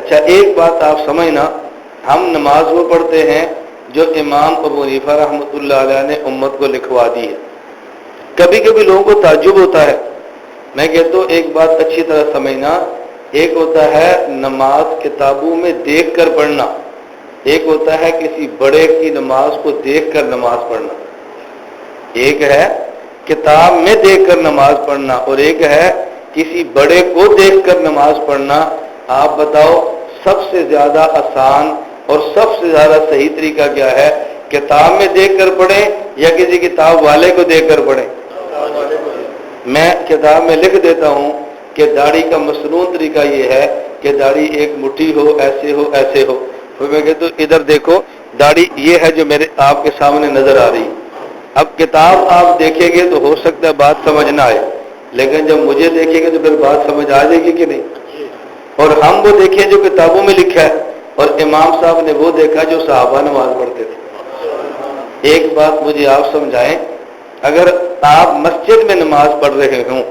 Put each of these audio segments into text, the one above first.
اچھا ایک بات آپ سمجھنا، ہم نماز وہ پڑھتے ہیں جو امام ابو حنیفہ رحمۃ اللہ علیہ نے امت کو لکھوا دی ہے۔ کبھی کبھی لوگوں کو تعجب ہوتا ہے، میں کہتا ہوں ایک بات اچھی طرح سمجھنا، ایک ہوتا ہے نماز کتابوں میں دیکھ کر پڑھنا، ایک ہوتا ہے کسی بڑے کی نماز کو دیکھ کر نماز پڑھنا۔ ایک ہے کتاب میں دیکھ کر نماز پڑھنا اور ایک ہے کسی بڑے کو دیکھ کر نماز پڑھنا۔ آپ بتاؤ سب سے زیادہ آسان اور سب سے زیادہ صحیح طریقہ کیا ہے؟ کتاب میں دیکھ کر پڑھیں یا کسی کتاب والے کو دیکھ کر پڑھیں؟ میں کتاب میں لکھ دیتا ہوں کہ داڑھی کا مصنون طریقہ یہ ہے کہ داڑھی ایک مٹھی ہو، ایسے ہو، ایسے ہو۔ پھر میں کہتا ہوں ادھر دیکھو داڑھی یہ ہے جو میرے آپ کے سامنے نظر آ رہی۔ اب کتاب آپ دیکھیں گے تو ہو سکتا ہے بات سمجھ نہ آئے، لیکن جب مجھے دیکھیں گے تو پھر بات سمجھ آ جائے گی کہ نہیں؟ اور ہم وہ دیکھیں جو کتابوں میں لکھا ہے، اور امام صاحب نے وہ دیکھا جو صحابہ نماز پڑھتے تھے۔ ایک بات مجھے آپ سمجھائیں، اگر آپ مسجد میں نماز پڑھ رہے ہوں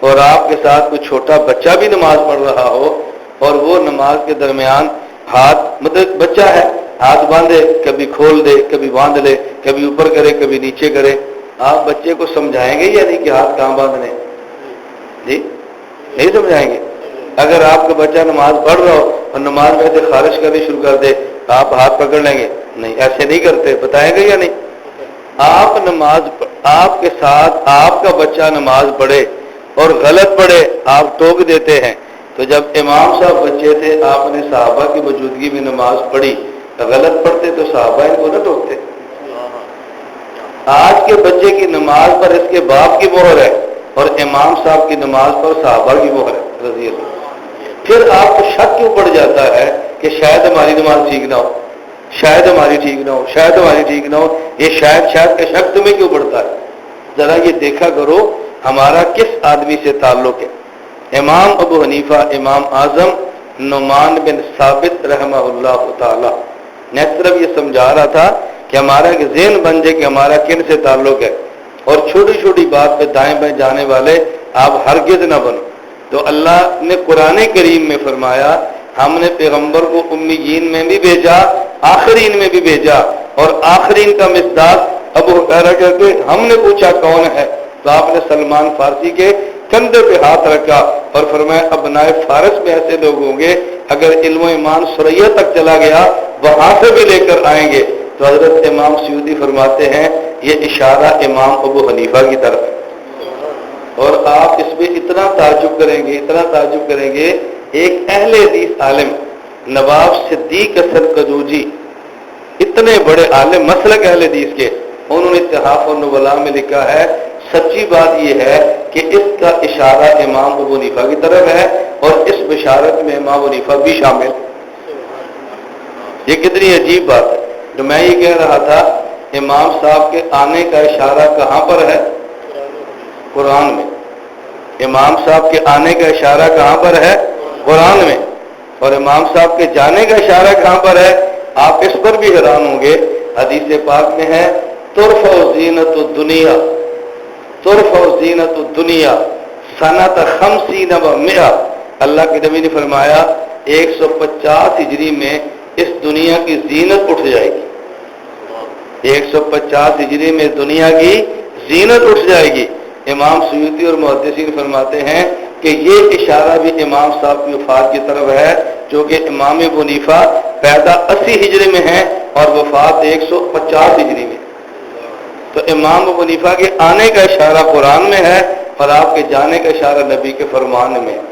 اور آپ کے ساتھ کوئی چھوٹا بچہ بھی نماز پڑھ رہا ہو اور وہ نماز کے درمیان ہاتھ، مطلب بچہ ہے ہاتھ باندھے، کبھی کھول دے، کبھی باندھ لے، کبھی اوپر کرے، کبھی نیچے کرے، آپ بچے کو سمجھائیں گے یا نہیں کہ ہاتھ کہاں باندھنے؟ جی نہیں سمجھائیں گے؟ اگر آپ کا بچہ نماز پڑھ رہا ہو اور نماز میں سے خارج کرنی شروع کر دے، آپ ہاتھ پکڑ لیں گے؟ نہیں، ایسے نہیں کرتے، بتائیں گے یا نہیں؟ آپ کے ساتھ آپ کا بچہ نماز پڑھے اور غلط پڑھے، آپ ٹوک دیتے ہیں۔ تو جب امام صاحب بچے تھے آپ نے صحابہ کی موجودگی میں نماز پڑھی، غلط پڑھتے تو صحابہ ان کو نہ ٹوکتے۔ آج کے بچے کی نماز پر اس کے باپ کی مہر ہے اور امام صاحب کی نماز پر صحابہ کی مہر ہے رضی اللہ۔ پھر آپ کو شک کیوں پڑ جاتا ہے کہ شاید ہماری نماز ٹھیک نہ ہو، شاید ہماری ٹھیک نہ ہو، شاید ہماری ٹھیک نہ ہو؟ یہ شاید کا شک تمہیں کیوں پڑتا ہے؟ ذرا یہ دیکھا کرو ہمارا کس آدمی سے تعلق ہے۔ امام ابو حنیفہ امام اعظم نعمان بن ثابت رحمہ اللہ تعالی، میں صرف یہ سمجھا رہا تھا کہ ہمارا ایک ذہن بن جائے کہ ہمارا کن سے تعلق ہے، اور چھوٹی چھوٹی بات پہ دائیں بائیں جانے والے آپ ہرگز نہ بنو۔ تو اللہ نے قرآن کریم میں فرمایا ہم نے پیغمبر کو امیین میں بھی بھیجا، آخرین میں بھی بھیجا، اور آخرین کا مصداق ابو ہریرہ کہتے ہم نے پوچھا کون ہے، تو آپ نے سلمان فارسی کے کندھے پہ ہاتھ رکھا اور فرمایا ابنائے فارس میں ایسے لوگ ہوں گے اگر علم و ایمان ثریا تک چلا گیا وہاں سے بھی لے کر آئیں گے۔ تو حضرت امام سیوطی فرماتے ہیں یہ اشارہ امام ابو حنیفہ کی طرف ہے، اور آپ اس میں اتنا تعجب کریں گے، اتنا تعجب کریں گے، ایک اہل حدیث عالم نواب صدیق حسن قدوجی، اتنے بڑے عالم مسلک اہل حدیث کے، انہوں نے اتحاف النبلاء میں لکھا ہے سچی بات یہ ہے کہ اس کا اشارہ امام ابو حنیفہ کی طرف ہے اور اس بشارت میں امام ابو حنیفہ بھی شامل۔ یہ کتنی عجیب بات ہے۔ تو میں یہ کہہ رہا تھا امام صاحب کے آنے کا اشارہ کہاں پر ہے؟ قرآن میں۔ امام صاحب کے آنے کا اشارہ کہاں پر ہے؟ قرآن میں۔ اور امام صاحب کے جانے کا اشارہ کہاں پر ہے؟ آپ اس پر بھی حیران ہوں گے، حدیث پاک میں ہے ترفع زینت الدنیا، ترفع زینت الدنیا سنۃ 50 و 100۔ اللہ کے نبی نے فرمایا 150 ہجری میں اس دنیا کی زینت اٹھ جائے گی، 150 ہجری میں دنیا کی زینت اٹھ جائے گی۔ امام سیوطی اور محدثین فرماتے ہیں کہ یہ اشارہ بھی امام صاحب کی وفات کی طرف ہے، جو کہ امام ابو حنیفہ پیدا 80 ہجری میں ہیں اور وفات 150 ہجری میں۔ تو امام ابو حنیفہ کے آنے کا اشارہ قرآن میں ہے اور آپ کے جانے کا اشارہ نبی کے فرمان میں ہے۔